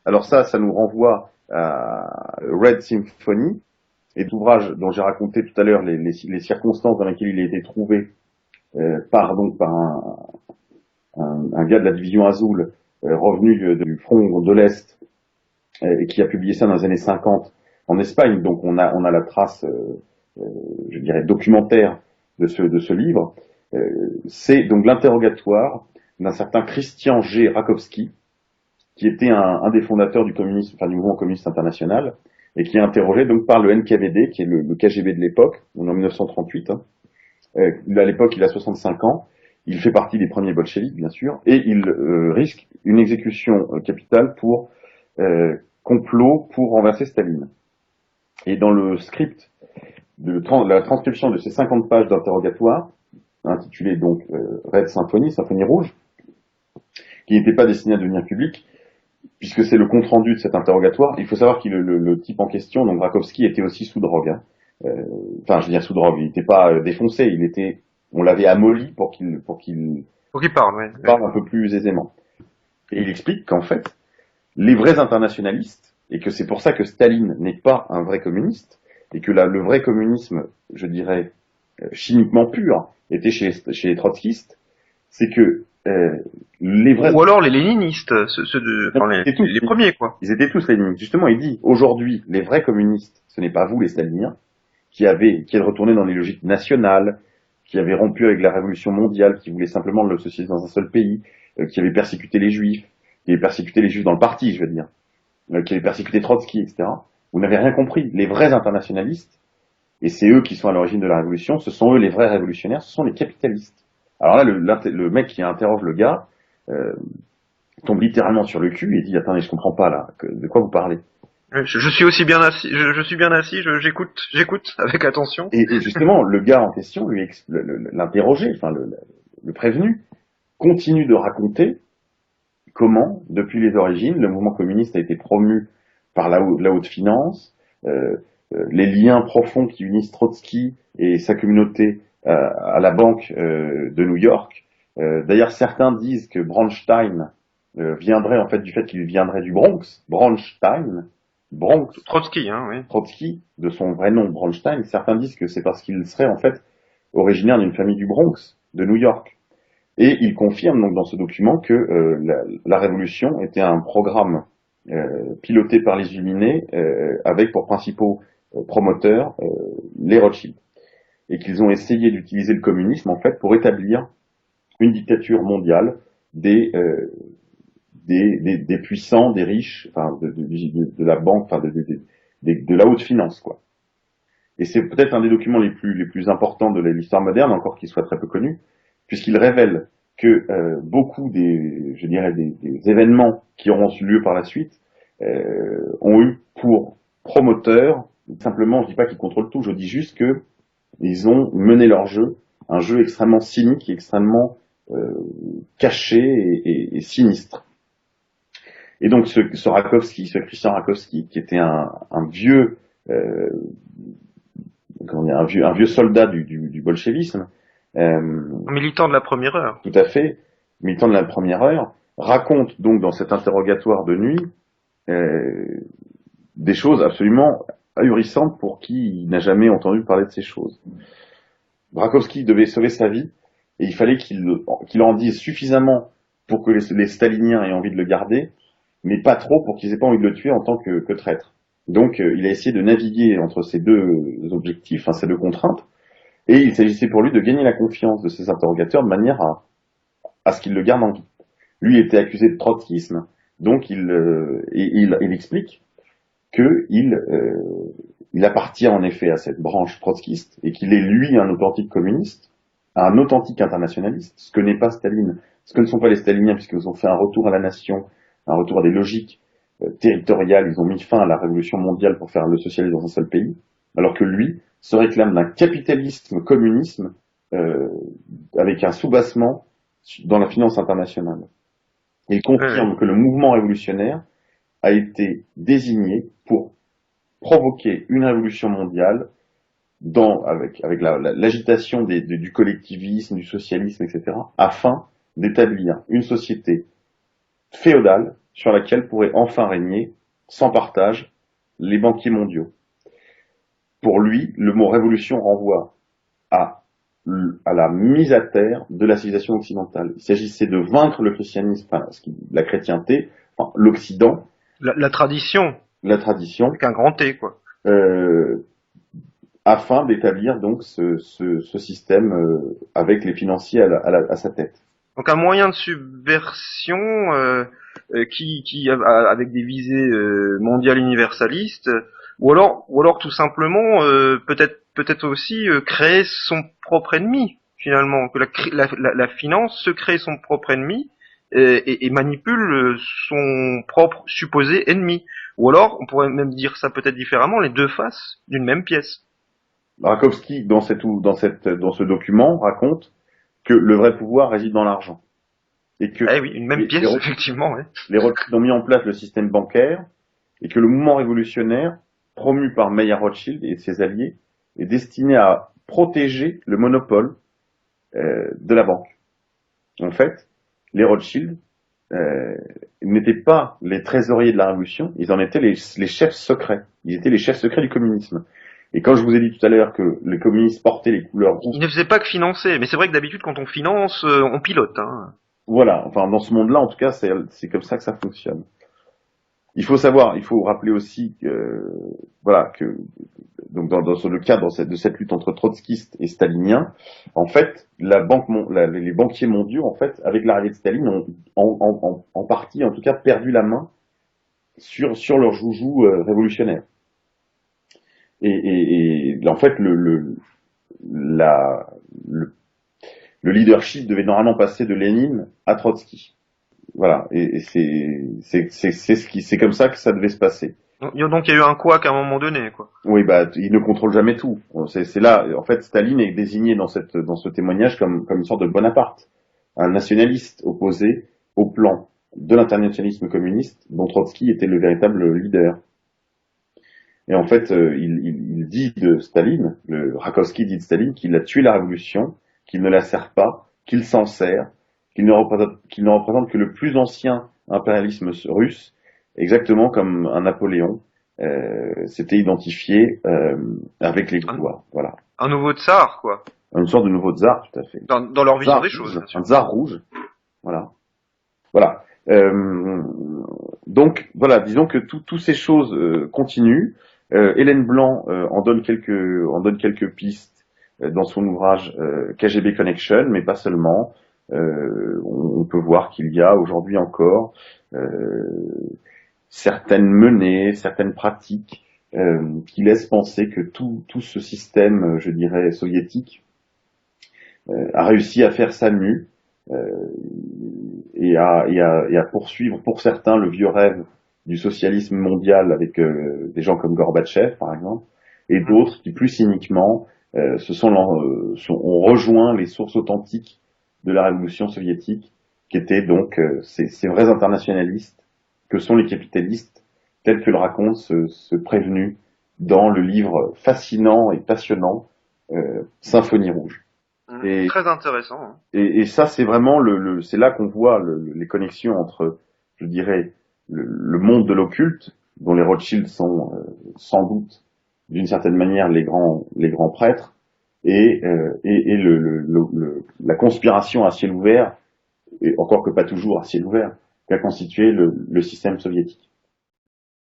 Alors ça nous renvoie à Red Symphony, et l'ouvrage dont j'ai raconté tout à l'heure les circonstances dans lesquelles il a été trouvé par un gars de la division Azul revenu du front de l'Est et qui a publié ça dans les années 50 en Espagne. Donc on a la trace, je dirais, documentaire de ce livre. C'est donc l'interrogatoire d'un certain Christian G. Rakowski, qui était un des fondateurs du communisme, enfin du mouvement communiste international, et qui est interrogé donc par le NKVD, qui est le KGB de l'époque, en 1938. Hein. À l'époque, il a 65 ans. Il fait partie des premiers bolcheviks, bien sûr, et il risque une exécution capitale pour complot pour renverser Staline. Et dans le script de la transcription de ces 50 pages d'interrogatoire, intitulé donc Red Symphony, Symphonie Rouge, qui n'était pas destiné à devenir public, puisque c'est le compte-rendu de cet interrogatoire. Il faut savoir que le type en question, donc Rakowski, était aussi sous drogue. Hein. Enfin, je veux dire sous drogue, il n'était pas défoncé, on l'avait amolli pour qu'il Faut qu'il parle, ouais. parle un peu plus aisément. Et il explique qu'en fait, les vrais internationalistes, et que c'est pour ça que Staline n'est pas un vrai communiste, et que le vrai communisme, je dirais, chimiquement pur, était chez les trotskistes, c'est que les vrais... Ou alors les léninistes, enfin les premiers, quoi. Ils étaient tous léninistes. Justement, il dit, aujourd'hui, les vrais communistes, ce n'est pas vous les staliniens, qui est retourné dans les logiques nationales, qui avaient rompu avec la révolution mondiale, qui voulaient simplement le socialisme dans un seul pays, qui avaient persécuté les juifs, qui avaient persécuté les juifs dans le parti, je veux dire, qui avaient persécuté Trotsky, etc. Vous n'avez rien compris. Les vrais internationalistes, et c'est eux qui sont à l'origine de la révolution, ce sont eux les vrais révolutionnaires, ce sont les capitalistes. Alors là, le mec qui interroge le gars tombe littéralement sur le cul et dit « Attendez, je comprends pas là, de quoi vous parlez ?» Je suis aussi bien assis, je suis bien assis, j'écoute avec attention. Et justement, le gars en question, l'interrogé, enfin le prévenu, continue de raconter comment, depuis les origines, le mouvement communiste a été promu par la haute finance, les liens profonds qui unissent Trotsky et sa communauté à la banque de New York. D'ailleurs, certains disent que Bronstein viendrait en fait du fait qu'il viendrait du Bronx. Bronx, Trotsky, hein, oui. Trotsky, de son vrai nom Bronstein. Certains disent que c'est parce qu'il serait en fait originaire d'une famille du Bronx, de New York. Et il confirme donc dans ce document que la révolution était un programme piloté par les Illuminés avec pour principaux promoteurs les Rothschild. Et qu'ils ont essayé d'utiliser le communisme en fait pour établir une dictature mondiale des puissants, des riches, enfin de la banque, enfin de la haute finance, quoi. Et c'est peut-être un des documents les plus importants de l'histoire moderne, encore qu'il soit très peu connu, puisqu'il révèle que beaucoup des événements qui auront eu lieu par la suite ont eu pour promoteur, simplement, je dis pas qu'ils contrôlent tout, je dis juste que ils ont mené leur jeu, un jeu extrêmement cynique, extrêmement caché et sinistre. Et donc ce Christian Rakowski, qui était un vieux un vieux soldat du bolchevisme, militant de la première heure. Tout à fait, militant de la première heure, raconte donc dans cet interrogatoire de nuit des choses absolument ahurissantes pour qui n'a jamais entendu parler de ces choses. Rakowski devait sauver sa vie et il fallait qu'il en dise suffisamment pour que les staliniens aient envie de le garder, mais pas trop pour qu'ils aient pas envie de le tuer en tant que traître. Donc il a essayé de naviguer entre ces deux objectifs, enfin ces deux contraintes, et il s'agissait pour lui de gagner la confiance de ses interrogateurs de manière à ce qu'ils le gardent en vie. Lui était accusé de trotskisme, donc il explique il appartient en effet à cette branche trotskiste et qu'il est lui un authentique communiste, un authentique internationaliste, ce que n'est pas Staline, ce que ne sont pas les staliniens puisqu'ils ont fait un retour à la nation, un retour à des logiques territoriales, ils ont mis fin à la révolution mondiale pour faire le socialisme dans un seul pays, alors que lui se réclame d'un capitalisme communisme avec un soubassement dans la finance internationale. Et il confirme que le mouvement révolutionnaire a été désigné pour provoquer une révolution mondiale avec l'agitation du collectivisme, du socialisme, etc., afin d'établir une société féodale sur laquelle pourraient enfin régner, sans partage, les banquiers mondiaux. Pour lui, le mot révolution renvoie à, à la mise à terre de la civilisation occidentale. Il s'agissait de vaincre le christianisme, enfin, la chrétienté, enfin, l'Occident, La tradition, la tradition, avec un grand T, quoi. euh, afin d'établir donc ce système avec les financiers à sa tête. Donc un moyen de subversion avec des visées mondiales universalistes, ou alors tout simplement peut-être aussi créer son propre ennemi finalement, que la finance se crée son propre ennemi et manipule son propre supposé ennemi. Ou alors on pourrait même dire ça peut-être différemment, les deux faces d'une même pièce. Rakowski, dans ce document, raconte que le vrai pouvoir réside dans l'argent. Et que Eh oui, une même pièce, effectivement, ouais. Les Rothschild ont mis en place le système bancaire et que le mouvement révolutionnaire, promu par Mayer Rothschild et ses alliés, est destiné à protéger le monopole de la banque. En fait, les Rothschild n'étaient pas les trésoriers de la révolution, ils en étaient les chefs secrets. Ils étaient les chefs secrets du communisme. Et quand je vous ai dit tout à l'heure que les communistes portaient les couleurs rouges... Ils ne faisaient pas que financer, mais c'est vrai que d'habitude, quand on finance, on pilote. Hein. Voilà, enfin dans ce monde-là, en tout cas, c'est comme ça que ça fonctionne. Il faut rappeler aussi que, voilà, que donc dans le cadre de cette lutte entre trotskistes et staliniens, en fait, les banquiers mondiaux, en fait, avec l'arrivée de Staline, ont en partie, en tout cas, perdu la main sur leur joujou révolutionnaire. Et en fait, la, le leadership devait normalement passer de Lénine à Trotsky. Voilà, et c'est comme ça que ça devait se passer. Donc il y a eu un couac à un moment donné, quoi. Oui, bah il ne contrôle jamais tout. C'est là, en fait, Staline est désigné dans ce témoignage comme une sorte de Bonaparte, un nationaliste opposé au plan de l'internationalisme communiste, dont Trotsky était le véritable leader. Et en fait, il dit de Staline, le Rakowski dit de Staline qu'il a tué la révolution, qu'il ne la sert pas, qu'il s'en sert, qu'il ne représente que le plus ancien impérialisme russe, exactement comme un Napoléon s'était identifié avec les Gaulois. Voilà. Un nouveau tsar, quoi. Une sorte de nouveau tsar, tout à fait. Dans leur vision des choses. Un tsar rouge. Voilà. Voilà. Donc voilà, disons que toutes ces choses continuent. Hélène Blanc en donne quelques pistes dans son ouvrage KGB Connection, mais pas seulement. On peut voir qu'il y a aujourd'hui encore certaines menées, certaines pratiques qui laissent penser que tout ce système, je dirais, soviétique a réussi à faire sa mue et à poursuivre pour certains le vieux rêve du socialisme mondial avec des gens comme Gorbatchev par exemple, et d'autres qui plus cyniquement ont rejoint les sources authentiques de la révolution soviétique, qui étaient donc ces vrais internationalistes que sont les capitalistes, tels que le raconte ce prévenu dans le livre fascinant et passionnant Symphonie rouge. Et, très intéressant. Hein. Et ça, c'est vraiment c'est là qu'on voit les connexions entre, je dirais, le monde de l'occulte, dont les Rothschild sont sans doute, d'une certaine manière, les grands prêtres, et la conspiration à ciel ouvert, et encore que pas toujours à ciel ouvert, qu'a constitué le système soviétique.